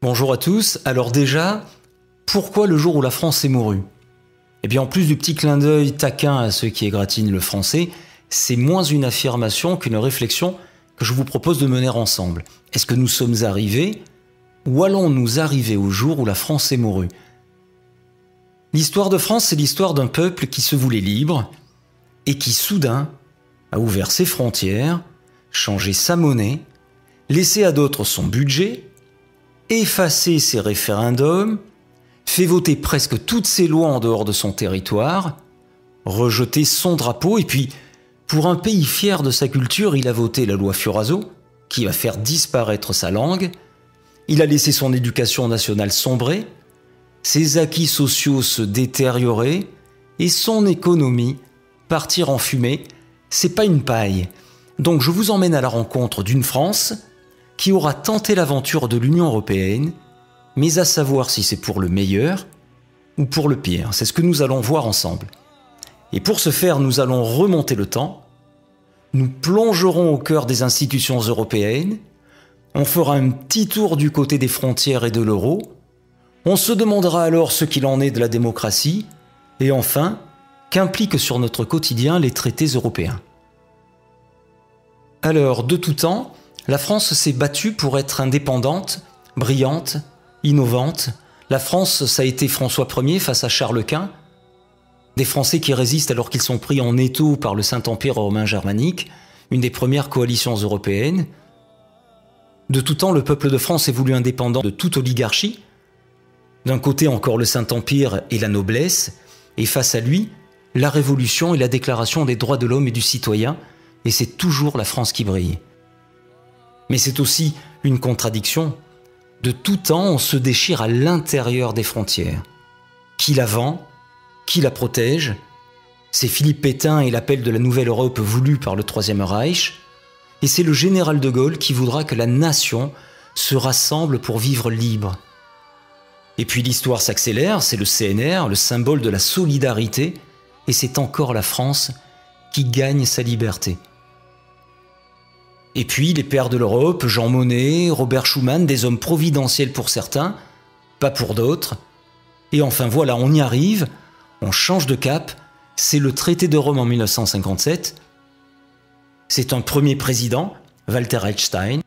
Bonjour à tous. Alors déjà, pourquoi le jour où la France est mourue? Eh bien, en plus du petit clin d'œil taquin à ceux qui égratignent le français, c'est moins une affirmation qu'une réflexion que je vous propose de mener ensemble. Est-ce que nous sommes arrivés ou allons-nous arriver au jour où la France est mourue? L'histoire de France, c'est l'histoire d'un peuple qui se voulait libre et qui soudain a ouvert ses frontières, changé sa monnaie, laissé à d'autres son budget, effacé ses référendums, fait voter presque toutes ses lois en dehors de son territoire, rejeté son drapeau, et puis, pour un pays fier de sa culture, il a voté la loi Furaso, qui va faire disparaître sa langue, il a laissé son éducation nationale sombrer, ses acquis sociaux se détériorer, et son économie partir en fumée. C'est pas une paille. Donc je vous emmène à la rencontre d'une France qui aura tenté l'aventure de l'Union européenne, mais à savoir si c'est pour le meilleur ou pour le pire. C'est ce que nous allons voir ensemble. Et pour ce faire, nous allons remonter le temps, nous plongerons au cœur des institutions européennes, on fera un petit tour du côté des frontières et de l'euro, on se demandera alors ce qu'il en est de la démocratie, et enfin, qu'impliquent sur notre quotidien les traités européens. Alors, de tout temps, la France s'est battue pour être indépendante, brillante, innovante. La France, ça a été François Ier face à Charles Quint, des Français qui résistent alors qu'ils sont pris en étau par le Saint-Empire romain germanique, une des premières coalitions européennes. De tout temps, le peuple de France est voulu indépendant de toute oligarchie. D'un côté encore le Saint-Empire et la noblesse, et face à lui, la Révolution et la Déclaration des droits de l'homme et du citoyen, et c'est toujours la France qui brille. Mais c'est aussi une contradiction. De tout temps, on se déchire à l'intérieur des frontières. Qui la vend? Qui la protège? C'est Philippe Pétain et l'appel de la nouvelle Europe voulu par le Troisième Reich. Et c'est le général de Gaulle qui voudra que la nation se rassemble pour vivre libre. Et puis l'histoire s'accélère, c'est le CNR, le symbole de la solidarité, et c'est encore la France qui gagne sa liberté. Et puis les pères de l'Europe, Jean Monnet, Robert Schuman, des hommes providentiels pour certains, pas pour d'autres. Et enfin voilà, on y arrive, on change de cap, c'est le traité de Rome en 1957. C'est un premier président, Walter Einstein.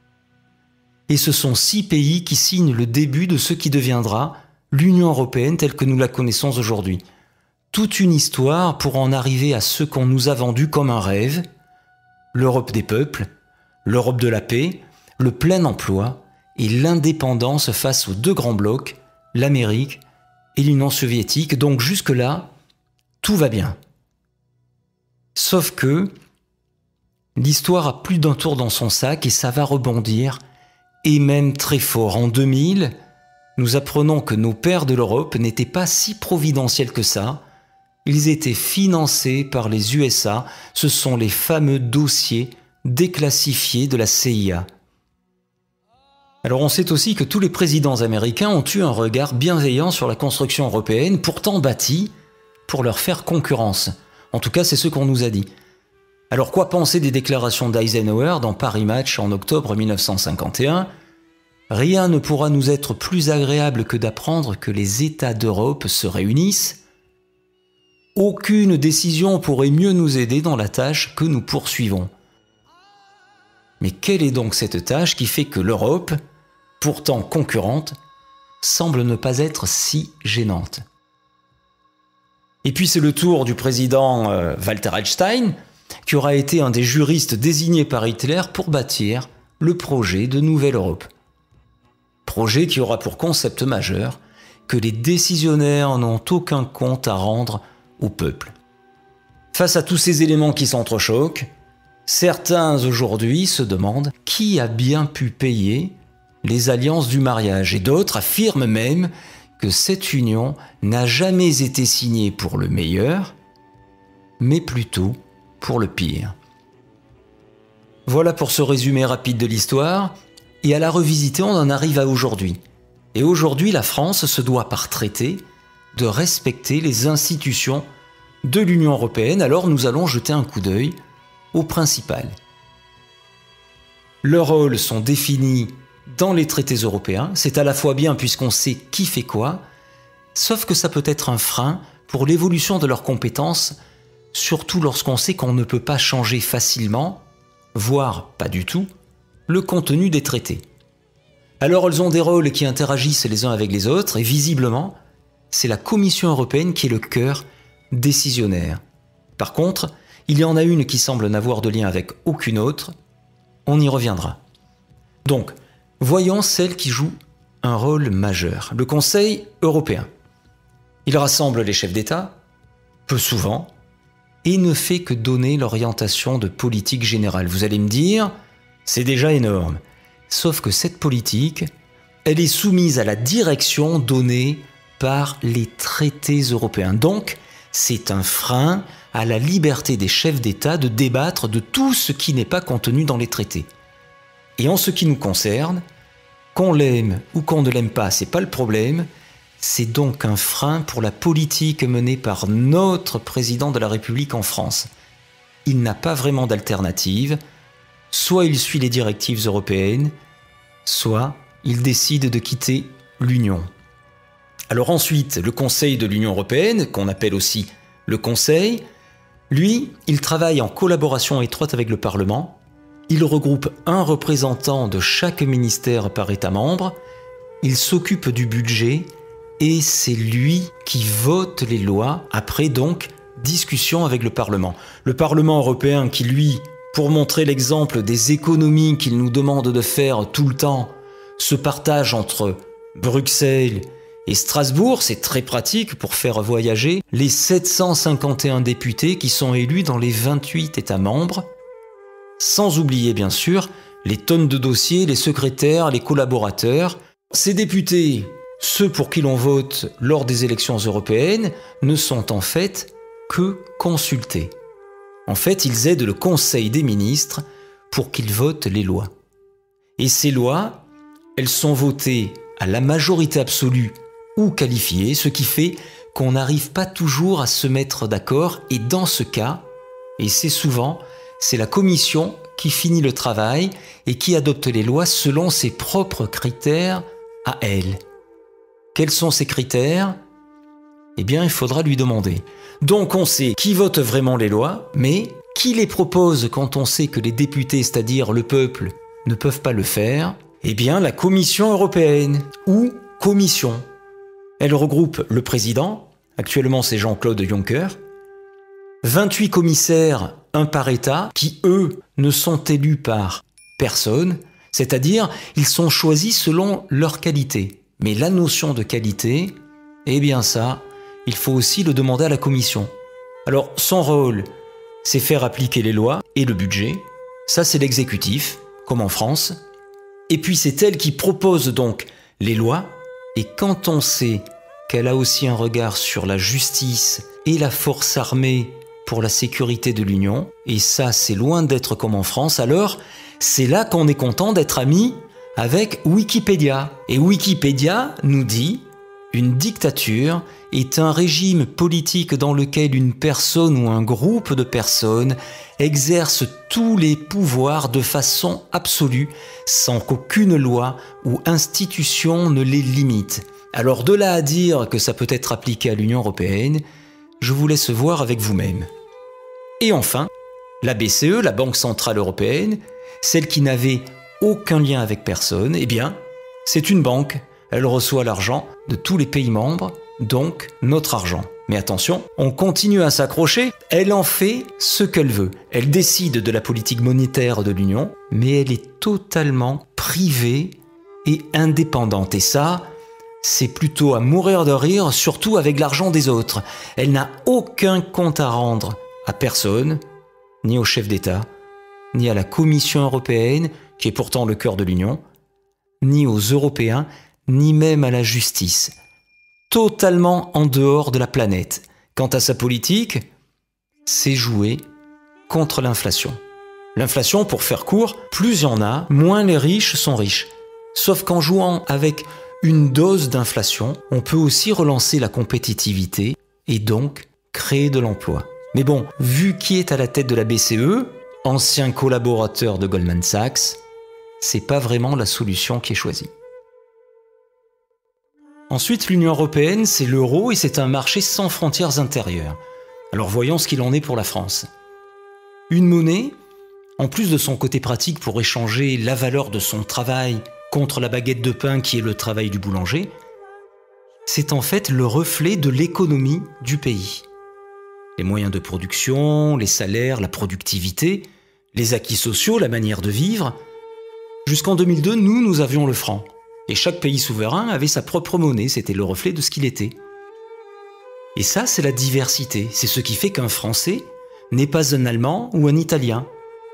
Et ce sont 6 pays qui signent le début de ce qui deviendra l'Union européenne telle que nous la connaissons aujourd'hui. Toute une histoire pour en arriver à ce qu'on nous a vendu comme un rêve, l'Europe des peuples, l'Europe de la paix, le plein emploi et l'indépendance face aux 2 grands blocs, l'Amérique et l'Union soviétique. Donc jusque-là, tout va bien. Sauf que l'histoire a plus d'un tour dans son sac et ça va rebondir, et même très fort. En 2000, nous apprenons que nos pères de l'Europe n'étaient pas si providentiels que ça. Ils étaient financés par les USA. Ce sont les fameux dossiers déclassifiés de la CIA. Alors on sait aussi que tous les présidents américains ont eu un regard bienveillant sur la construction européenne, pourtant bâtie pour leur faire concurrence. En tout cas, c'est ce qu'on nous a dit. Alors quoi penser des déclarations d'Eisenhower dans Paris Match en octobre 1951 ? Rien ne pourra nous être plus agréable que d'apprendre que les États d'Europe se réunissent. Aucune décision pourrait mieux nous aider dans la tâche que nous poursuivons. Mais quelle est donc cette tâche qui fait que l'Europe, pourtant concurrente, semble ne pas être si gênante? Et puis c'est le tour du président Walter Einstein, qui aura été un des juristes désignés par Hitler pour bâtir le projet de Nouvelle Europe. Projet qui aura pour concept majeur que les décisionnaires n'ont aucun compte à rendre au peuple. Face à tous ces éléments qui s'entrechoquent, certains aujourd'hui se demandent qui a bien pu payer les alliances du mariage, et d'autres affirment même que cette union n'a jamais été signée pour le meilleur, mais plutôt pour le pire. Voilà pour ce résumé rapide de l'histoire, et à la revisiter, on en arrive à aujourd'hui. Et aujourd'hui, la France se doit par traité de respecter les institutions de l'Union européenne, alors nous allons jeter un coup d'œil au principal. Leurs rôles sont définis dans les traités européens. C'est à la fois bien puisqu'on sait qui fait quoi, sauf que ça peut être un frein pour l'évolution de leurs compétences, surtout lorsqu'on sait qu'on ne peut pas changer facilement, voire pas du tout, le contenu des traités. Alors elles ont des rôles qui interagissent les uns avec les autres, et visiblement, c'est la Commission européenne qui est le cœur décisionnaire. Par contre, il y en a une qui semble n'avoir de lien avec aucune autre, on y reviendra. Donc, voyons celle qui joue un rôle majeur, le Conseil européen. Il rassemble les chefs d'État, peu souvent, et ne fait que donner l'orientation de politique générale. Vous allez me dire, c'est déjà énorme. Sauf que cette politique, elle est soumise à la direction donnée par les traités européens. Donc, c'est un frein à la liberté des chefs d'État de débattre de tout ce qui n'est pas contenu dans les traités. Et en ce qui nous concerne, qu'on l'aime ou qu'on ne l'aime pas, c'est pas le problème. C'est donc un frein pour la politique menée par notre président de la République en France. Il n'a pas vraiment d'alternative. Soit il suit les directives européennes, soit il décide de quitter l'Union. Alors ensuite, le Conseil de l'Union européenne, qu'on appelle aussi le Conseil, lui, il travaille en collaboration étroite avec le Parlement. Il regroupe un représentant de chaque ministère par État membre. Il s'occupe du budget et c'est lui qui vote les lois après donc discussion avec le Parlement. Le Parlement européen qui, lui, pour montrer l'exemple des économies qu'il nous demande de faire tout le temps, se partage entre Bruxelles et Strasbourg. C'est très pratique pour faire voyager les 751 députés qui sont élus dans les 28 États membres, sans oublier bien sûr les tonnes de dossiers, les secrétaires, les collaborateurs. Ces députés, ceux pour qui l'on vote lors des élections européennes, ne sont en fait que consultés. En fait, ils aident le Conseil des ministres pour qu'il vote les lois. Et ces lois, elles sont votées à la majorité absolue ou qualifiée, ce qui fait qu'on n'arrive pas toujours à se mettre d'accord. Et dans ce cas, et c'est souvent, c'est la Commission qui finit le travail et qui adopte les lois selon ses propres critères à elle. Quels sont ces critères ? Eh bien, il faudra lui demander. Donc on sait qui vote vraiment les lois, mais qui les propose quand on sait que les députés, c'est-à-dire le peuple, ne peuvent pas le faire ? Eh bien, la Commission européenne, ou Commission. Elle regroupe le président, actuellement c'est Jean-Claude Juncker, 28 commissaires, un par État, qui eux ne sont élus par personne, c'est-à-dire ils sont choisis selon leur qualité. Mais la notion de qualité, eh bien ça, il faut aussi le demander à la Commission. Alors, son rôle, c'est faire appliquer les lois et le budget. Ça, c'est l'exécutif, comme en France. Et puis, c'est elle qui propose donc les lois. Et quand on sait qu'elle a aussi un regard sur la justice et la force armée pour la sécurité de l'Union, et ça, c'est loin d'être comme en France, alors c'est là qu'on est content d'être amis avec Wikipédia. Et Wikipédia nous dit « Une dictature est un régime politique dans lequel une personne ou un groupe de personnes exerce tous les pouvoirs de façon absolue, sans qu'aucune loi ou institution ne les limite. » Alors de là à dire que ça peut être appliqué à l'Union européenne, je vous laisse voir avec vous-même. Et enfin, la BCE, la Banque Centrale Européenne, celle qui n'avait aucun lien avec personne, eh bien, c'est une banque. Elle reçoit l'argent de tous les pays membres, donc notre argent. Mais attention, on continue à s'accrocher, elle en fait ce qu'elle veut. Elle décide de la politique monétaire de l'Union, mais elle est totalement privée et indépendante. Et ça, c'est plutôt à mourir de rire, surtout avec l'argent des autres. Elle n'a aucun compte à rendre à personne, ni au chef d'État, ni à la Commission européenne, qui est pourtant le cœur de l'Union, ni aux Européens, ni même à la justice. Totalement en dehors de la planète. Quant à sa politique, c'est jouer contre l'inflation. L'inflation, pour faire court, plus il y en a, moins les riches sont riches. Sauf qu'en jouant avec une dose d'inflation, on peut aussi relancer la compétitivité et donc créer de l'emploi. Mais bon, vu qui est à la tête de la BCE, ancien collaborateur de Goldman Sachs, c'est pas vraiment la solution qui est choisie. Ensuite, l'Union européenne, c'est l'euro et c'est un marché sans frontières intérieures. Alors voyons ce qu'il en est pour la France. Une monnaie, en plus de son côté pratique pour échanger la valeur de son travail contre la baguette de pain qui est le travail du boulanger, c'est en fait le reflet de l'économie du pays. Les moyens de production, les salaires, la productivité, les acquis sociaux, la manière de vivre. Jusqu'en 2002, nous avions le franc. Et chaque pays souverain avait sa propre monnaie, c'était le reflet de ce qu'il était. Et ça, c'est la diversité. C'est ce qui fait qu'un Français n'est pas un Allemand ou un Italien.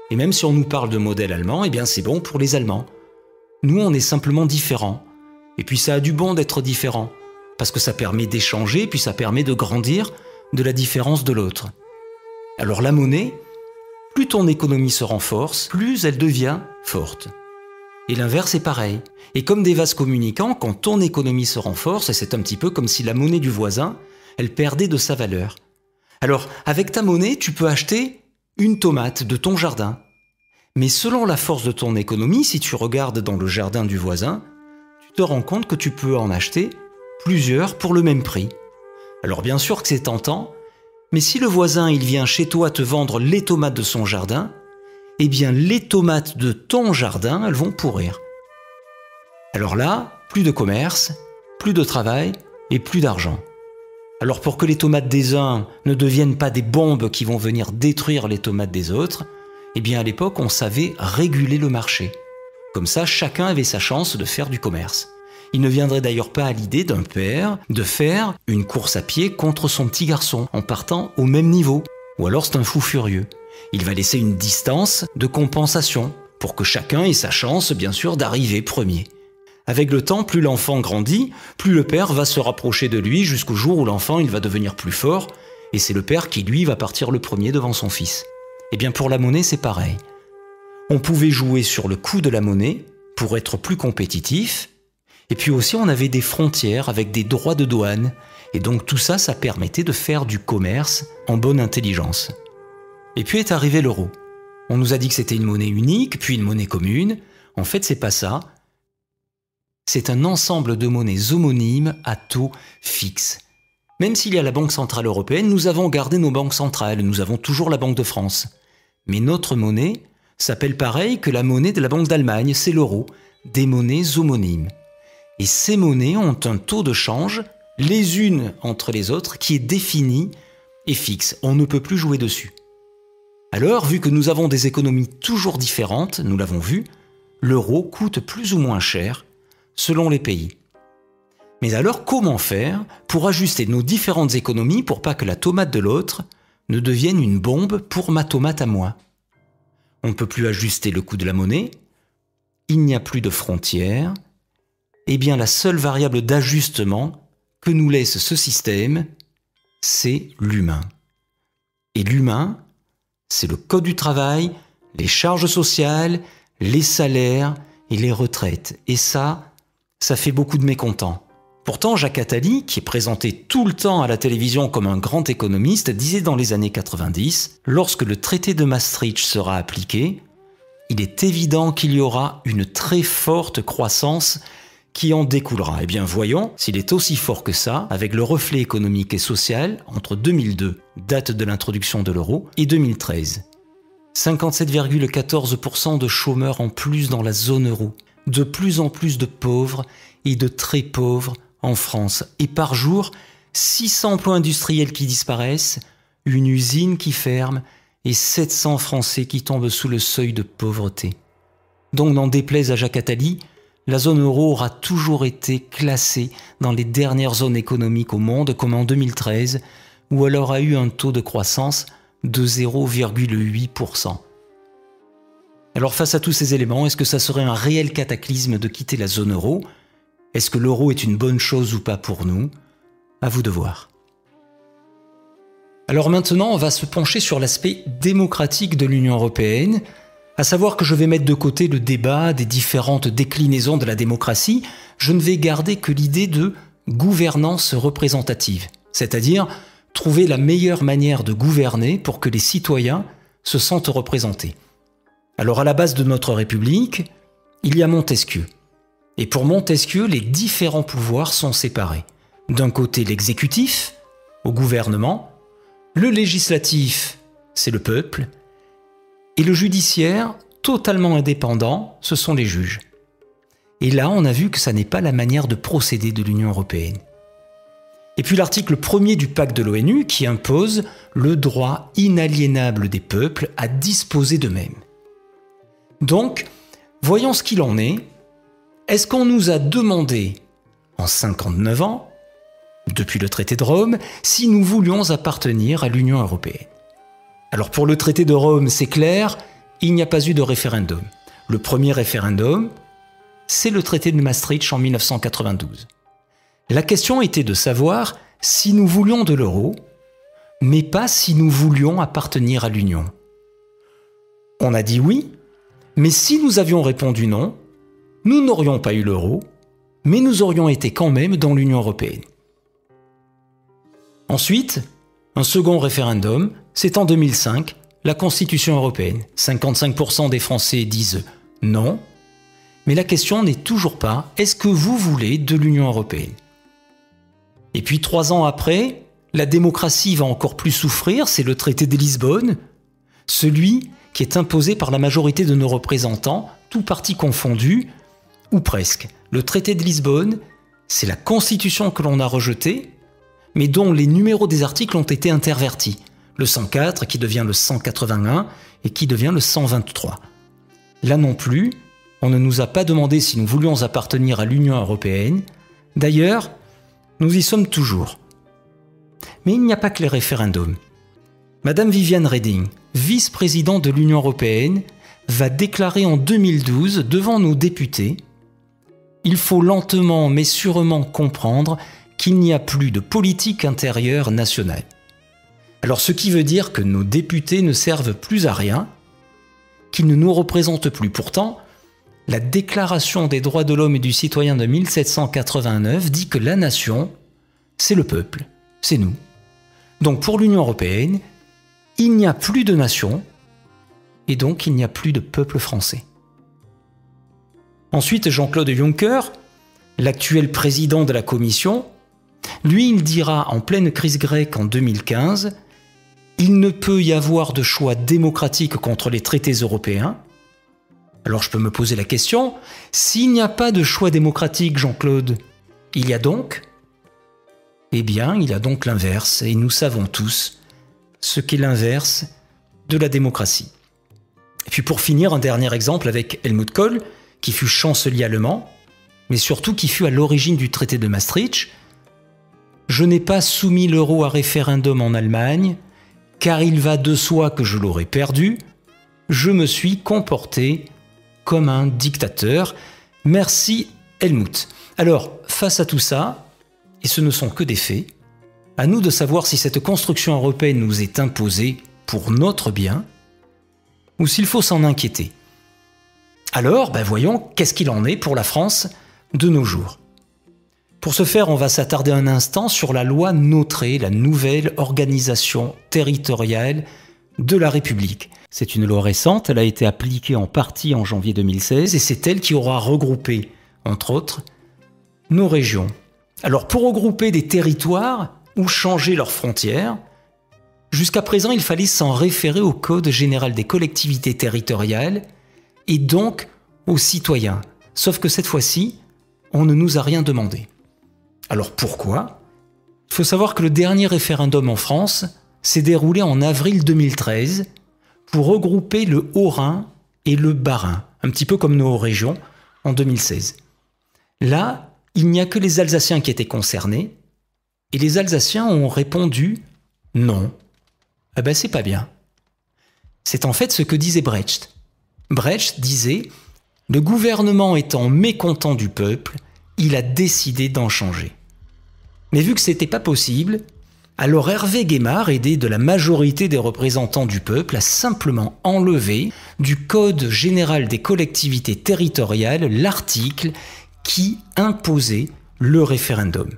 Et même si on nous parle de modèle allemand, eh bien c'est bon pour les Allemands. Nous, on est simplement différents. Et puis ça a du bon d'être différent, parce que ça permet d'échanger, puis ça permet de grandir de la différence de l'autre. Alors la monnaie, plus ton économie se renforce, plus elle devient forte. Et l'inverse est pareil. Et comme des vases communicants, quand ton économie se renforce, c'est un petit peu comme si la monnaie du voisin, elle perdait de sa valeur. Alors, avec ta monnaie, tu peux acheter une tomate de ton jardin. Mais selon la force de ton économie, si tu regardes dans le jardin du voisin, tu te rends compte que tu peux en acheter plusieurs pour le même prix. Alors bien sûr que c'est tentant, mais si le voisin il vient chez toi te vendre les tomates de son jardin, eh bien les tomates de ton jardin, elles vont pourrir. Alors là, plus de commerce, plus de travail et plus d'argent. Alors pour que les tomates des uns ne deviennent pas des bombes qui vont venir détruire les tomates des autres, eh bien à l'époque on savait réguler le marché. Comme ça, chacun avait sa chance de faire du commerce. Il ne viendrait d'ailleurs pas à l'idée d'un père de faire une course à pied contre son petit garçon en partant au même niveau. Ou alors c'est un fou furieux. Il va laisser une distance de compensation pour que chacun ait sa chance, bien sûr, d'arriver premier. Avec le temps, plus l'enfant grandit, plus le père va se rapprocher de lui jusqu'au jour où l'enfant il va devenir plus fort et c'est le père qui, lui, va partir le premier devant son fils. Eh bien pour la monnaie, c'est pareil. On pouvait jouer sur le coût de la monnaie pour être plus compétitif. Et puis aussi, on avait des frontières avec des droits de douane. Et donc tout ça, ça permettait de faire du commerce en bonne intelligence. Et puis est arrivé l'euro. On nous a dit que c'était une monnaie unique, puis une monnaie commune. En fait, c'est pas ça. C'est un ensemble de monnaies homonymes à taux fixe. Même s'il y a la Banque Centrale Européenne, nous avons gardé nos banques centrales. Nous avons toujours la Banque de France. Mais notre monnaie s'appelle pareil que la monnaie de la Banque d'Allemagne, c'est l'euro. Des monnaies homonymes. Et ces monnaies ont un taux de change, les unes entre les autres, qui est défini et fixe. On ne peut plus jouer dessus. Alors, vu que nous avons des économies toujours différentes, nous l'avons vu, l'euro coûte plus ou moins cher selon les pays. Mais alors, comment faire pour ajuster nos différentes économies pour pas que la tomate de l'autre ne devienne une bombe pour ma tomate à moi? On ne peut plus ajuster le coût de la monnaie, il n'y a plus de frontières. Eh bien, la seule variable d'ajustement que nous laisse ce système, c'est l'humain. Et l'humain, c'est le code du travail, les charges sociales, les salaires et les retraites. Et ça fait beaucoup de mécontents. Pourtant, Jacques Attali, qui est présenté tout le temps à la télévision comme un grand économiste, disait dans les années 90, lorsque le traité de Maastricht sera appliqué, il est évident qu'il y aura une très forte croissance qui en découlera. Eh bien, voyons s'il est aussi fort que ça avec le reflet économique et social entre 2002, date de l'introduction de l'euro, et 2013. 57,14% de chômeurs en plus dans la zone euro, de plus en plus de pauvres et de très pauvres en France. Et par jour, 600 emplois industriels qui disparaissent, une usine qui ferme et 700 Français qui tombent sous le seuil de pauvreté. Donc, n'en déplaise à Jacques Attali, la zone euro aura toujours été classée dans les dernières zones économiques au monde, comme en 2013, où elle aura eu un taux de croissance de 0,8%. Alors face à tous ces éléments, est-ce que ça serait un réel cataclysme de quitter la zone euro? Est-ce que l'euro est une bonne chose ou pas pour nous? À vous de voir. Alors maintenant, on va se pencher sur l'aspect démocratique de l'Union européenne, à savoir que je vais mettre de côté le débat des différentes déclinaisons de la démocratie, je ne vais garder que l'idée de gouvernance représentative, c'est-à-dire trouver la meilleure manière de gouverner pour que les citoyens se sentent représentés. Alors à la base de notre République, il y a Montesquieu. Et pour Montesquieu, les différents pouvoirs sont séparés. D'un côté, l'exécutif, au gouvernement, le législatif, c'est le peuple, et le judiciaire, totalement indépendant, ce sont les juges. Et là, on a vu que ça n'est pas la manière de procéder de l'Union européenne. Et puis l'article 1er du pacte de l'ONU qui impose le droit inaliénable des peuples à disposer d'eux-mêmes. Donc, voyons ce qu'il en est. Est-ce qu'on nous a demandé, en 59 ans, depuis le traité de Rome, si nous voulions appartenir à l'Union européenne? Alors pour le traité de Rome, c'est clair, il n'y a pas eu de référendum. Le premier référendum, c'est le traité de Maastricht en 1992. La question était de savoir si nous voulions de l'euro, mais pas si nous voulions appartenir à l'Union. On a dit oui, mais si nous avions répondu non, nous n'aurions pas eu l'euro, mais nous aurions été quand même dans l'Union européenne. Ensuite, un second référendum, c'est en 2005, la Constitution européenne. 55% des Français disent non, mais la question n'est toujours pas « est-ce que vous voulez de l'Union européenne ?» Et puis 3 ans après, la démocratie va encore plus souffrir, c'est le traité de Lisbonne, celui qui est imposé par la majorité de nos représentants, tous partis confondus, ou presque. Le traité de Lisbonne, c'est la Constitution que l'on a rejetée, mais dont les numéros des articles ont été intervertis. Le 104 qui devient le 181 et qui devient le 123. Là non plus, on ne nous a pas demandé si nous voulions appartenir à l'Union européenne. D'ailleurs, nous y sommes toujours. Mais il n'y a pas que les référendums. Madame Viviane Reding, vice-présidente de l'Union européenne, va déclarer en 2012 devant nos députés « Il faut lentement mais sûrement comprendre qu'il n'y a plus de politique intérieure nationale. » Alors ce qui veut dire que nos députés ne servent plus à rien, qu'ils ne nous représentent plus. Pourtant, la Déclaration des droits de l'homme et du citoyen de 1789 dit que la nation, c'est le peuple, c'est nous. Donc pour l'Union européenne, il n'y a plus de nation et donc il n'y a plus de peuple français. Ensuite, Jean-Claude Juncker, l'actuel président de la Commission, lui, il dira en pleine crise grecque en 2015 « Il ne peut y avoir de choix démocratique contre les traités européens ». Alors je peux me poser la question, s'il n'y a pas de choix démocratique, Jean-Claude, il y a donc? Eh bien, il y a donc l'inverse, et nous savons tous ce qu'est l'inverse de la démocratie. Et puis pour finir, un dernier exemple avec Helmut Kohl, qui fut chancelier allemand, mais surtout qui fut à l'origine du traité de Maastricht. « Je n'ai pas soumis l'euro à référendum en Allemagne, car il va de soi que je l'aurais perdu. Je me suis comporté comme un dictateur. Merci Helmut. » Alors, face à tout ça, et ce ne sont que des faits, à nous de savoir si cette construction européenne nous est imposée pour notre bien, ou s'il faut s'en inquiéter. Alors, voyons qu'est-ce qu'il en est pour la France de nos jours. Pour ce faire, on va s'attarder un instant sur la loi Notré, la nouvelle organisation territoriale de la République. C'est une loi récente, elle a été appliquée en partie en janvier 2016 et c'est elle qui aura regroupé, entre autres, nos régions. Alors pour regrouper des territoires ou changer leurs frontières, jusqu'à présent il fallait s'en référer au Code général des collectivités territoriales et donc aux citoyens. Sauf que cette fois-ci, on ne nous a rien demandé. Alors pourquoi? Il faut savoir que le dernier référendum en France s'est déroulé en avril 2013 pour regrouper le Haut-Rhin et le Bas-Rhin, un petit peu comme nos régions en 2016. Là, il n'y a que les Alsaciens qui étaient concernés et les Alsaciens ont répondu non. Eh ben c'est pas bien. C'est en fait ce que disait Brecht. Brecht disait « Le gouvernement étant mécontent du peuple, il a décidé d'en changer. » Mais vu que c'était pas possible, alors Hervé Guémard, aidé de la majorité des représentants du peuple, a simplement enlevé du Code général des collectivités territoriales l'article qui imposait le référendum.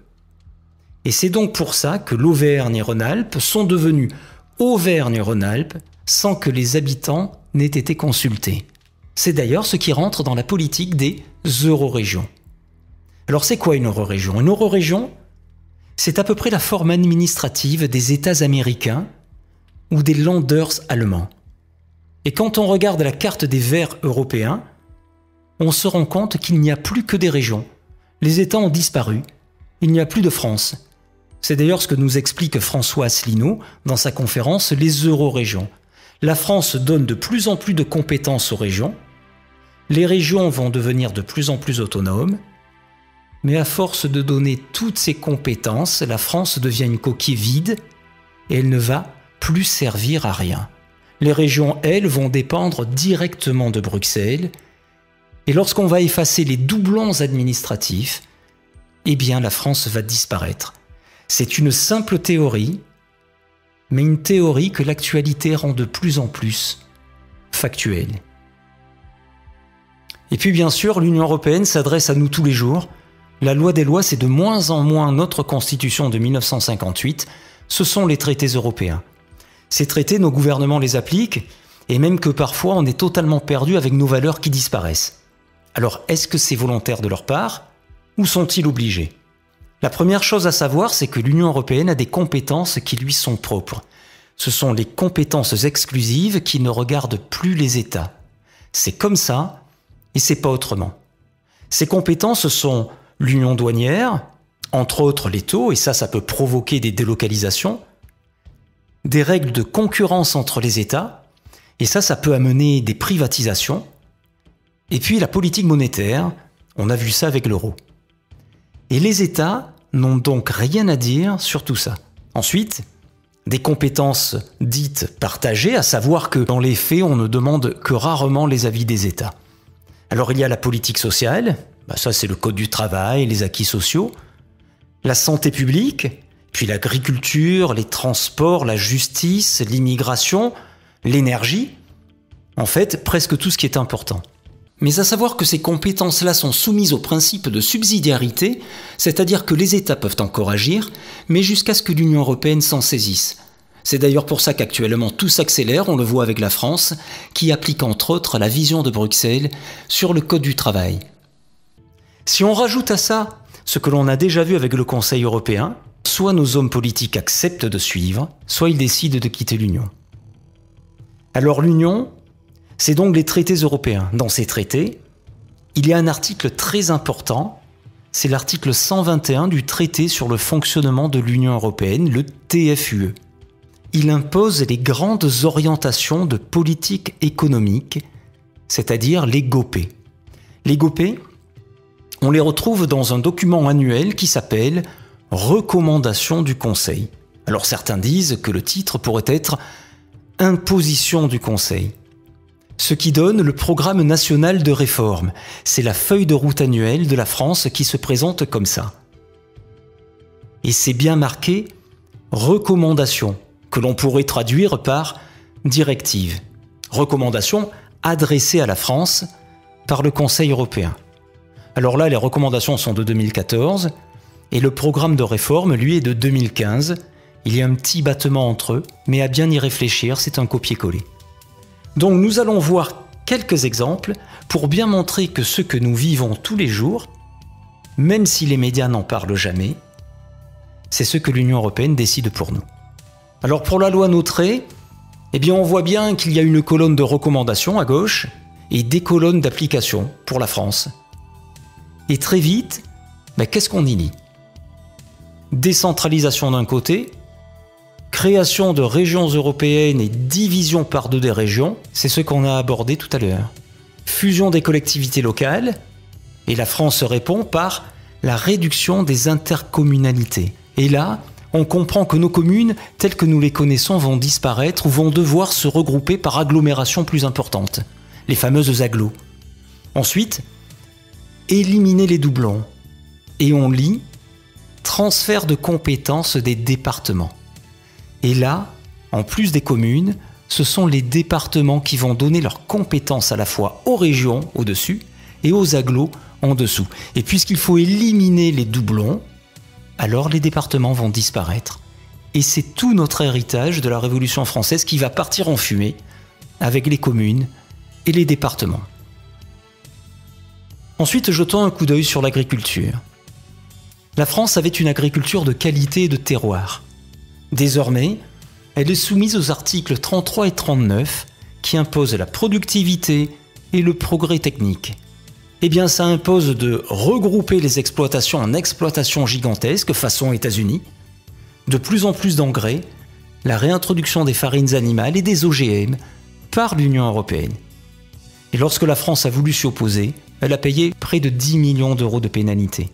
Et c'est donc pour ça que l'Auvergne et Rhône-Alpes sont devenus Auvergne-Rhône-Alpes sans que les habitants n'aient été consultés. C'est d'ailleurs ce qui rentre dans la politique des eurorégions. Alors c'est quoi une eurorégion? Une eurorégion, c'est à peu près la forme administrative des États américains ou des Länders allemands. Et quand on regarde la carte des verts européens, on se rend compte qu'il n'y a plus que des régions. Les États ont disparu. Il n'y a plus de France. C'est d'ailleurs ce que nous explique François Asselineau dans sa conférence « Les eurorégions ». La France donne de plus en plus de compétences aux régions. Les régions vont devenir de plus en plus autonomes. Mais à force de donner toutes ces compétences, la France devient une coquille vide et elle ne va plus servir à rien. Les régions, elles, vont dépendre directement de Bruxelles. Et lorsqu'on va effacer les doublons administratifs, eh bien la France va disparaître. C'est une simple théorie, mais une théorie que l'actualité rend de plus en plus factuelle. Et puis bien sûr, l'Union européenne s'adresse à nous tous les jours. La loi des lois, c'est de moins en moins notre Constitution de 1958, ce sont les traités européens. Ces traités, nos gouvernements les appliquent, et même que parfois on est totalement perdu avec nos valeurs qui disparaissent. Alors, est-ce que c'est volontaire de leur part, ou sont-ils obligés? La première chose à savoir, c'est que l'Union européenne a des compétences qui lui sont propres. Ce sont les compétences exclusives qui ne regardent plus les États. C'est comme ça, et c'est pas autrement. Ces compétences sont l'union douanière, entre autres les taux, et ça peut provoquer des délocalisations, des règles de concurrence entre les États, et ça peut amener des privatisations, et puis la politique monétaire, on a vu ça avec l'euro. Et les États n'ont donc rien à dire sur tout ça. Ensuite, des compétences dites partagées, à savoir que dans les faits, on ne demande que rarement les avis des États. Alors il y a la politique sociale, ça c'est le code du travail, les acquis sociaux, la santé publique, puis l'agriculture, les transports, la justice, l'immigration, l'énergie, en fait presque tout ce qui est important. Mais à savoir que ces compétences-là sont soumises au principe de subsidiarité, c'est-à-dire que les États peuvent encore agir, mais jusqu'à ce que l'Union européenne s'en saisisse. C'est d'ailleurs pour ça qu'actuellement tout s'accélère, on le voit avec la France, qui applique entre autres la vision de Bruxelles sur le Code du travail. Si on rajoute à ça ce que l'on a déjà vu avec le Conseil européen, soit nos hommes politiques acceptent de suivre, soit ils décident de quitter l'Union. Alors l'Union, c'est donc les traités européens. Dans ces traités, il y a un article très important, c'est l'article 121 du traité sur le fonctionnement de l'Union européenne, le TFUE. Il impose les grandes orientations de politique économique, c'est-à-dire les GOPE. Les GOPE, on les retrouve dans un document annuel qui s'appelle « Recommandations du Conseil ». Alors certains disent que le titre pourrait être « Imposition du Conseil ». Ce qui donne le programme national de réforme. C'est la feuille de route annuelle de la France qui se présente comme ça. Et c'est bien marqué « Recommandation », que l'on pourrait traduire par « directive ». Recommandation adressée à la France par le Conseil européen. Alors là, les recommandations sont de 2014, et le programme de réforme, lui, est de 2015. Il y a un petit battement entre eux, mais à bien y réfléchir, c'est un copier-coller. Donc nous allons voir quelques exemples pour bien montrer que ce que nous vivons tous les jours, même si les médias n'en parlent jamais, c'est ce que l'Union européenne décide pour nous. Alors pour la loi Notré, eh bien on voit bien qu'il y a une colonne de recommandations à gauche et des colonnes d'application pour la France. Et très vite, qu'est-ce qu'on y lit? Décentralisation d'un côté, création de régions européennes et division par deux des régions, c'est ce qu'on a abordé tout à l'heure. Fusion des collectivités locales, et la France répond par la réduction des intercommunalités. Et là, on comprend que nos communes, telles que nous les connaissons, vont disparaître ou vont devoir se regrouper par agglomérations plus importantes, les fameuses agglos. Ensuite, éliminer les doublons. Et on lit transfert de compétences des départements. Et là, en plus des communes, ce sont les départements qui vont donner leurs compétences à la fois aux régions au-dessus et aux agglos en dessous. Et puisqu'il faut éliminer les doublons, alors les départements vont disparaître. Et c'est tout notre héritage de la Révolution française qui va partir en fumée avec les communes et les départements. Ensuite, jetons un coup d'œil sur l'agriculture. La France avait une agriculture de qualité et de terroir. Désormais, elle est soumise aux articles 33 et 39 qui imposent la productivité et le progrès technique. Eh bien, ça impose de regrouper les exploitations en exploitations gigantesques façon États-Unis, de plus en plus d'engrais, la réintroduction des farines animales et des OGM par l'Union européenne. Et lorsque la France a voulu s'y opposer, elle a payé près de 10 millions d'euros de pénalités.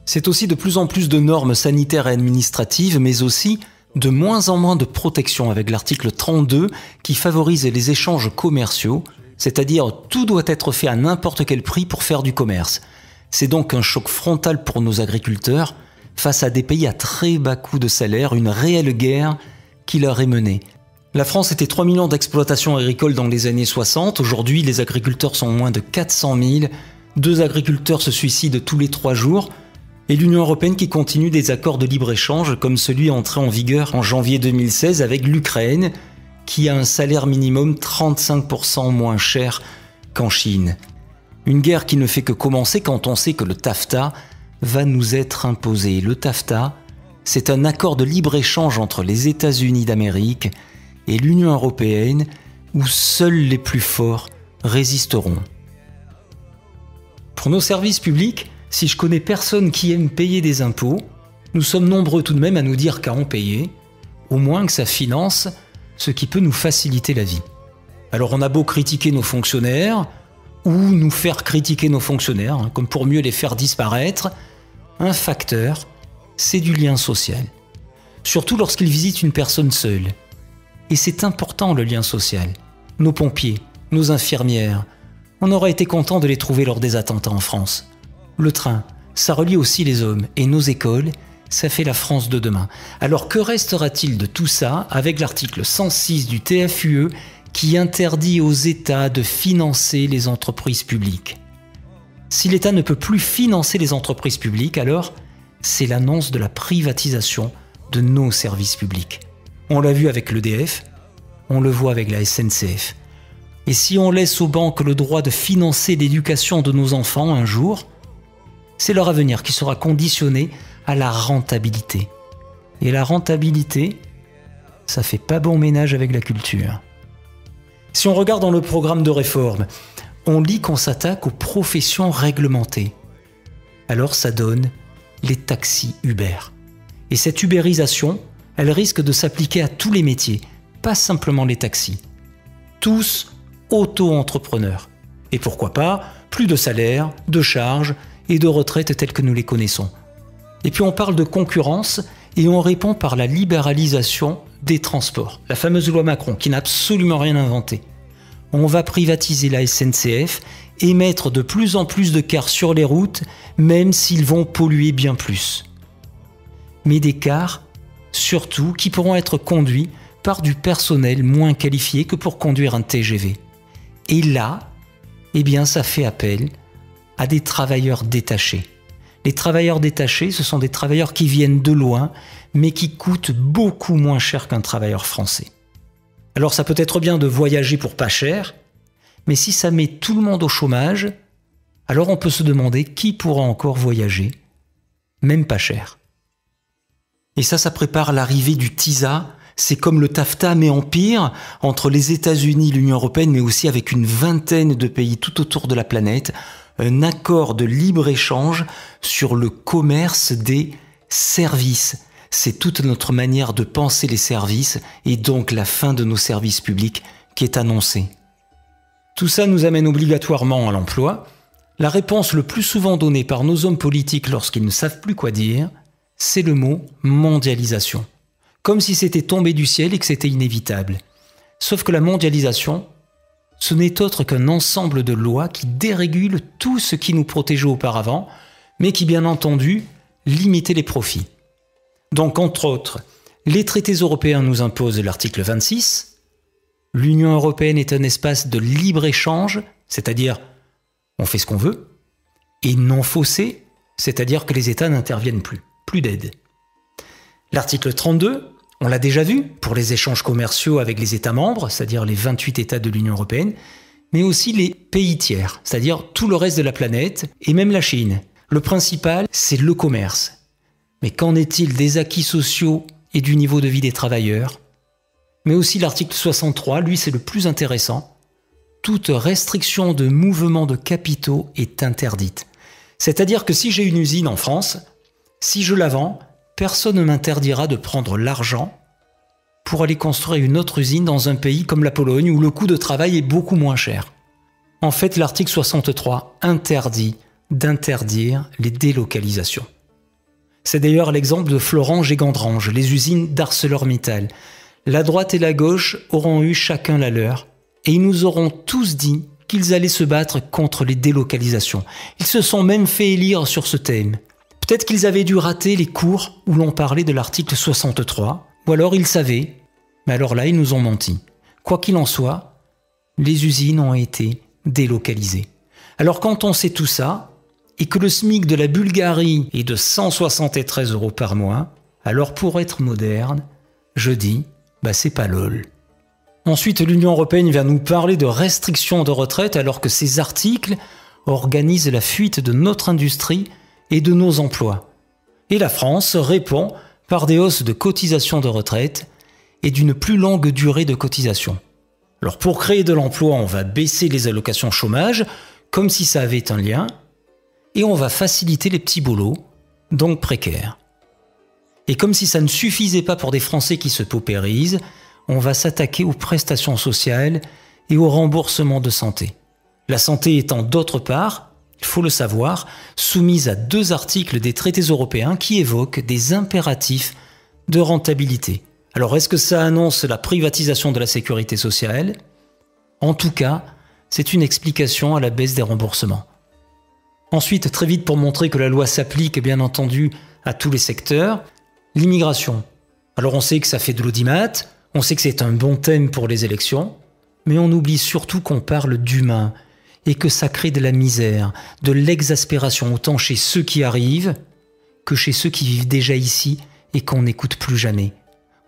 C'est aussi de plus en plus de normes sanitaires et administratives, mais aussi de moins en moins de protection avec l'article 32 qui favorise les échanges commerciaux, c'est-à-dire tout doit être fait à n'importe quel prix pour faire du commerce. C'est donc un choc frontal pour nos agriculteurs face à des pays à très bas coût de salaire, une réelle guerre qui leur est menée. La France était 3 millions d'exploitations agricoles dans les années 60. Aujourd'hui, les agriculteurs sont moins de 400 000. 2 agriculteurs se suicident tous les 3 jours. Et l'Union européenne qui continue des accords de libre-échange comme celui entré en vigueur en janvier 2016 avec l'Ukraine, qui a un salaire minimum 35% moins cher qu'en Chine. Une guerre qui ne fait que commencer quand on sait que le TAFTA va nous être imposé. Le TAFTA, c'est un accord de libre-échange entre les États-Unis d'Amérique et l'Union européenne où seuls les plus forts résisteront. Pour nos services publics, si je connais personne qui aime payer des impôts, nous sommes nombreux tout de même à nous dire qu'à en payer, au moins que ça finance ce qui peut nous faciliter la vie. Alors on a beau critiquer nos fonctionnaires, ou nous faire critiquer nos fonctionnaires, comme pour mieux les faire disparaître, un facteur, c'est du lien social. Surtout lorsqu'ils visitent une personne seule. Et c'est important le lien social. Nos pompiers, nos infirmières, on aurait été content de les trouver lors des attentats en France. Le train, ça relie aussi les hommes, et nos écoles, ça fait la France de demain. Alors que restera-t-il de tout ça avec l'article 106 du TFUE qui interdit aux États de financer les entreprises publiques? Si l'État ne peut plus financer les entreprises publiques, alors c'est l'annonce de la privatisation de nos services publics. On l'a vu avec l'EDF, on le voit avec la SNCF. Et si on laisse aux banques le droit de financer l'éducation de nos enfants un jour, c'est leur avenir qui sera conditionné à la rentabilité. Et la rentabilité, ça fait pas bon ménage avec la culture. Si on regarde dans le programme de réforme, on lit qu'on s'attaque aux professions réglementées. Alors ça donne les taxis Uber. Et cette ubérisation, elle risque de s'appliquer à tous les métiers, pas simplement les taxis. Tous auto-entrepreneurs. Et pourquoi pas, plus de salaire, de charges et de retraites telles que nous les connaissons. Et puis on parle de concurrence et on répond par la libéralisation des transports. La fameuse loi Macron qui n'a absolument rien inventé. On va privatiser la SNCF et mettre de plus en plus de cars sur les routes, même s'ils vont polluer bien plus. Mais des cars, surtout, qui pourront être conduits par du personnel moins qualifié que pour conduire un TGV. Et là, eh bien, ça fait appel à des travailleurs détachés. Les travailleurs détachés, ce sont des travailleurs qui viennent de loin, mais qui coûtent beaucoup moins cher qu'un travailleur français. Alors ça peut être bien de voyager pour pas cher, mais si ça met tout le monde au chômage, alors on peut se demander qui pourra encore voyager, même pas cher. Et ça prépare l'arrivée du TISA. C'est comme le TAFTA, mais en pire, entre les États-Unis, l'Union européenne, mais aussi avec une vingtaine de pays tout autour de la planète, un accord de libre-échange sur le commerce des services. C'est toute notre manière de penser les services et donc la fin de nos services publics qui est annoncée. Tout ça nous amène obligatoirement à l'emploi. La réponse le plus souvent donnée par nos hommes politiques lorsqu'ils ne savent plus quoi dire, c'est le mot mondialisation. Comme si c'était tombé du ciel et que c'était inévitable. Sauf que la mondialisation, ce n'est autre qu'un ensemble de lois qui dérégulent tout ce qui nous protégeait auparavant, mais qui, bien entendu, limitaient les profits. Donc, entre autres, les traités européens nous imposent l'article 26. L'Union européenne est un espace de libre-échange, c'est-à-dire on fait ce qu'on veut, et non faussé, c'est-à-dire que les États n'interviennent plus d'aide. L'article 32, on l'a déjà vu, pour les échanges commerciaux avec les États membres, c'est-à-dire les 28 États de l'Union européenne, mais aussi les pays tiers, c'est-à-dire tout le reste de la planète, et même la Chine. Le principal, c'est le commerce. Mais qu'en est-il des acquis sociaux et du niveau de vie des travailleurs? Mais aussi l'article 63, lui c'est le plus intéressant. Toute restriction de mouvement de capitaux est interdite. C'est-à-dire que si j'ai une usine en France, si je la vends, personne ne m'interdira de prendre l'argent pour aller construire une autre usine dans un pays comme la Pologne où le coût de travail est beaucoup moins cher. En fait, l'article 63 interdit d'interdire les délocalisations. C'est d'ailleurs l'exemple de Florange et Gandrange, les usines d'ArcelorMittal. La droite et la gauche auront eu chacun la leur, et ils nous auront tous dit qu'ils allaient se battre contre les délocalisations. Ils se sont même fait élire sur ce thème. Peut-être qu'ils avaient dû rater les cours où l'on parlait de l'article 63, ou alors ils savaient, mais alors là ils nous ont menti. Quoi qu'il en soit, les usines ont été délocalisées. Alors quand on sait tout ça, et que le SMIC de la Bulgarie est de 173 € par mois, alors pour être moderne, je dis, c'est pas lol. Ensuite, l'Union européenne vient nous parler de restrictions de retraite alors que ces articles organisent la fuite de notre industrie et de nos emplois. Et la France répond par des hausses de cotisations de retraite et d'une plus longue durée de cotisation. Alors pour créer de l'emploi, on va baisser les allocations chômage, comme si ça avait un lien, et on va faciliter les petits boulots, donc précaires. Et comme si ça ne suffisait pas pour des Français qui se paupérisent, on va s'attaquer aux prestations sociales et au remboursement de santé. La santé étant d'autre part, il faut le savoir, soumise à 2 articles des traités européens qui évoquent des impératifs de rentabilité. Alors est-ce que ça annonce la privatisation de la sécurité sociale? En tout cas, c'est une explication à la baisse des remboursements. Ensuite, très vite pour montrer que la loi s'applique bien entendu à tous les secteurs, l'immigration. Alors on sait que ça fait de l'audimat, on sait que c'est un bon thème pour les élections, mais on oublie surtout qu'on parle d'humain et que ça crée de la misère, de l'exaspération autant chez ceux qui arrivent que chez ceux qui vivent déjà ici et qu'on n'écoute plus jamais.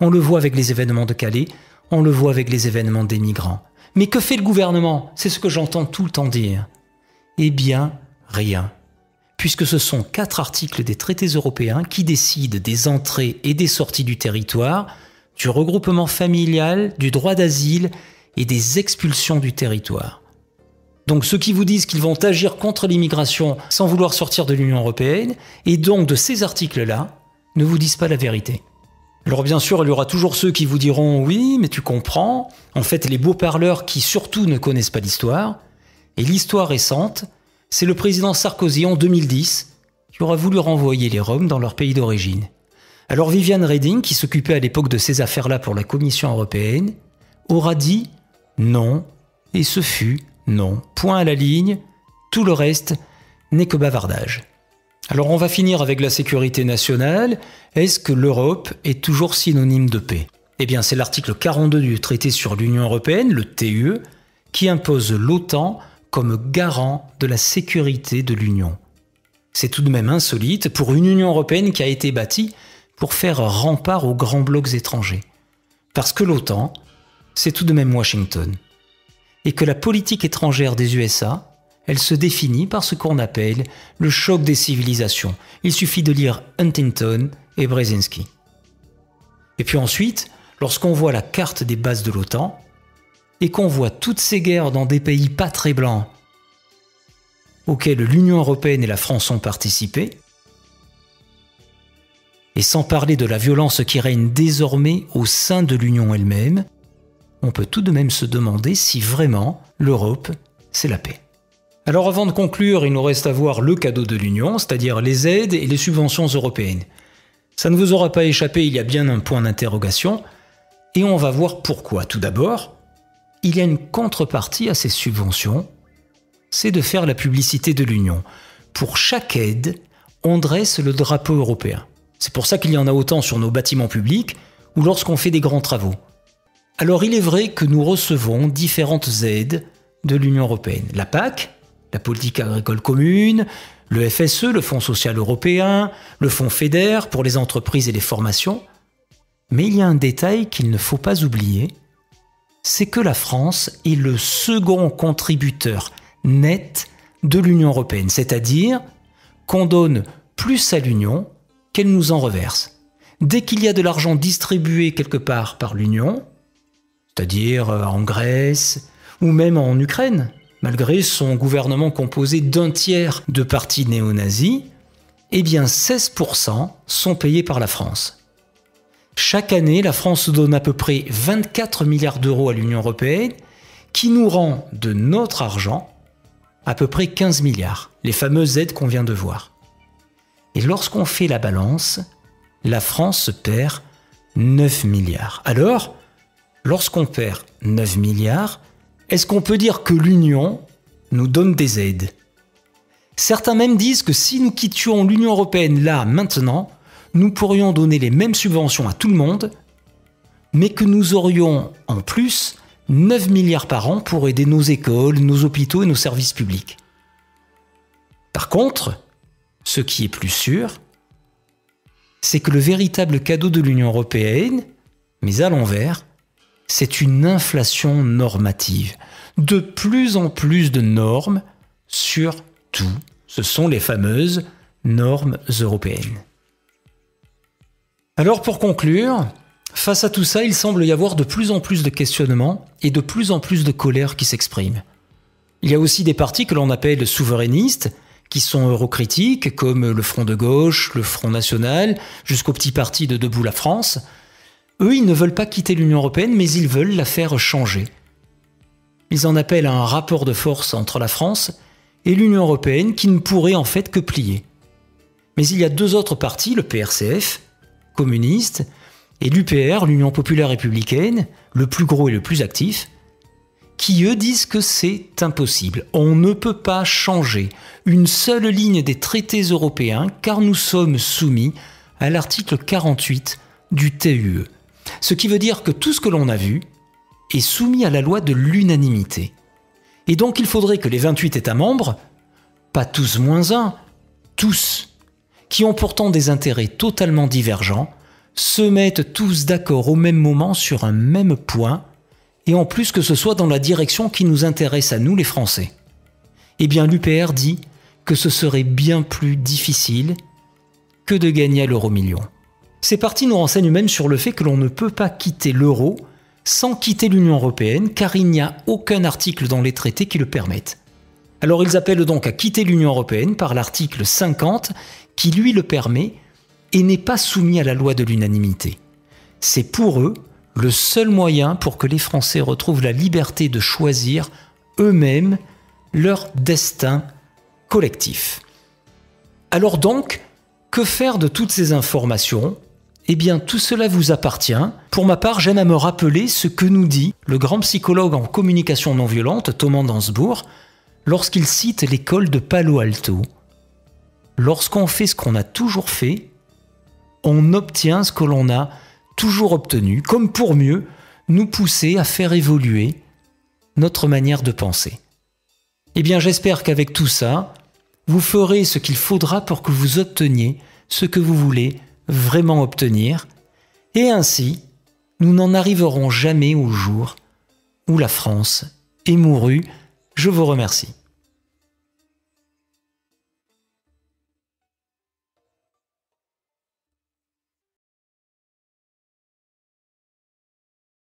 On le voit avec les événements de Calais, on le voit avec les événements des migrants. Mais que fait le gouvernement? C'est ce que j'entends tout le temps dire. Eh bien, rien. Puisque ce sont 4 articles des traités européens qui décident des entrées et des sorties du territoire, du regroupement familial, du droit d'asile et des expulsions du territoire. Donc ceux qui vous disent qu'ils vont agir contre l'immigration sans vouloir sortir de l'Union européenne, et donc de ces articles-là, ne vous disent pas la vérité. Alors bien sûr, il y aura toujours ceux qui vous diront « oui, mais tu comprends », en fait les beaux parleurs qui surtout ne connaissent pas l'histoire, et l'histoire récente, c'est le président Sarkozy en 2010 qui aura voulu renvoyer les Roms dans leur pays d'origine. Alors Viviane Reding, qui s'occupait à l'époque de ces affaires-là pour la Commission européenne, aura dit non, et ce fut non. Point à la ligne, tout le reste n'est que bavardage. Alors on va finir avec la sécurité nationale. Est-ce que l'Europe est toujours synonyme de paix? Eh bien c'est l'article 42 du traité sur l'Union européenne, le TUE, qui impose l'OTAN comme garant de la sécurité de l'Union. C'est tout de même insolite pour une Union européenne qui a été bâtie pour faire rempart aux grands blocs étrangers. Parce que l'OTAN, c'est tout de même Washington. Et que la politique étrangère des USA, elle se définit par ce qu'on appelle le choc des civilisations. Il suffit de lire Huntington et Brzezinski. Et puis ensuite, lorsqu'on voit la carte des bases de l'OTAN, et qu'on voit toutes ces guerres dans des pays pas très blancs, auxquels l'Union européenne et la France ont participé, et sans parler de la violence qui règne désormais au sein de l'Union elle-même, on peut tout de même se demander si vraiment l'Europe, c'est la paix. Alors avant de conclure, il nous reste à voir le cadeau de l'Union, c'est-à-dire les aides et les subventions européennes. Ça ne vous aura pas échappé, il y a bien un point d'interrogation, et on va voir pourquoi. Tout d'abord, il y a une contrepartie à ces subventions, c'est de faire la publicité de l'Union. Pour chaque aide, on dresse le drapeau européen. C'est pour ça qu'il y en a autant sur nos bâtiments publics ou lorsqu'on fait des grands travaux. Alors il est vrai que nous recevons différentes aides de l'Union européenne. La PAC, la politique agricole commune, le FSE, le Fonds social européen, le Fonds FEDER pour les entreprises et les formations. Mais il y a un détail qu'il ne faut pas oublier, c'est que la France est le second contributeur net de l'Union européenne, c'est-à-dire qu'on donne plus à l'Union qu'elle nous en reverse. Dès qu'il y a de l'argent distribué quelque part par l'Union, c'est-à-dire en Grèce ou même en Ukraine, malgré son gouvernement composé d'un tiers de partis néo-nazis, eh bien 16% sont payés par la France. Chaque année, la France donne à peu près 24 milliards d'euros à l'Union européenne, qui nous rend de notre argent à peu près 15 milliards, les fameuses aides qu'on vient de voir. Et lorsqu'on fait la balance, la France perd 9 milliards. Alors, lorsqu'on perd 9 milliards, est-ce qu'on peut dire que l'Union nous donne des aides? Certains même disent que si nous quittions l'Union européenne là, maintenant, nous pourrions donner les mêmes subventions à tout le monde, mais que nous aurions en plus 9 milliards par an pour aider nos écoles, nos hôpitaux et nos services publics. Par contre, ce qui est plus sûr, c'est que le véritable cadeau de l'Union européenne, mais à l'envers, c'est une inflation normative. De plus en plus de normes sur tout. Ce sont les fameuses normes européennes. Alors pour conclure, face à tout ça, il semble y avoir de plus en plus de questionnements et de plus en plus de colère qui s'expriment. Il y a aussi des partis que l'on appelle souverainistes, qui sont eurocritiques, comme le Front de gauche, le Front national, jusqu'au petit parti de Debout la France. Eux, ils ne veulent pas quitter l'Union européenne, mais ils veulent la faire changer. Ils en appellent à un rapport de force entre la France et l'Union européenne qui ne pourrait en fait que plier. Mais il y a deux autres partis, le PRCF, communiste, et l'UPR, l'Union populaire républicaine, le plus gros et le plus actif, qui eux disent que c'est impossible. On ne peut pas changer une seule ligne des traités européens car nous sommes soumis à l'article 48 du TUE. Ce qui veut dire que tout ce que l'on a vu est soumis à la loi de l'unanimité. Et donc il faudrait que les 28 États membres, pas tous moins un, tous, qui ont pourtant des intérêts totalement divergents, se mettent tous d'accord au même moment sur un même point, et en plus que ce soit dans la direction qui nous intéresse à nous les Français. Eh bien l'UPR dit que ce serait bien plus difficile que de gagner à l'euro-million. Ces partis nous renseignent même sur le fait que l'on ne peut pas quitter l'euro sans quitter l'Union européenne, car il n'y a aucun article dans les traités qui le permettent. Alors ils appellent donc à quitter l'Union européenne par l'article 50, qui lui le permet et n'est pas soumis à la loi de l'unanimité. C'est pour eux le seul moyen pour que les Français retrouvent la liberté de choisir eux-mêmes leur destin collectif. Alors donc, que faire de toutes ces informations ? Eh bien, tout cela vous appartient. Pour ma part, j'aime à me rappeler ce que nous dit le grand psychologue en communication non violente, Thomas Dansbourg, lorsqu'il cite l'école de Palo Alto. Lorsqu'on fait ce qu'on a toujours fait, on obtient ce que l'on a toujours obtenu, comme pour mieux nous pousser à faire évoluer notre manière de penser. Eh bien, j'espère qu'avec tout ça, vous ferez ce qu'il faudra pour que vous obteniez ce que vous voulez vraiment obtenir, et ainsi, nous n'en arriverons jamais au jour où la France est mourue. Je vous remercie.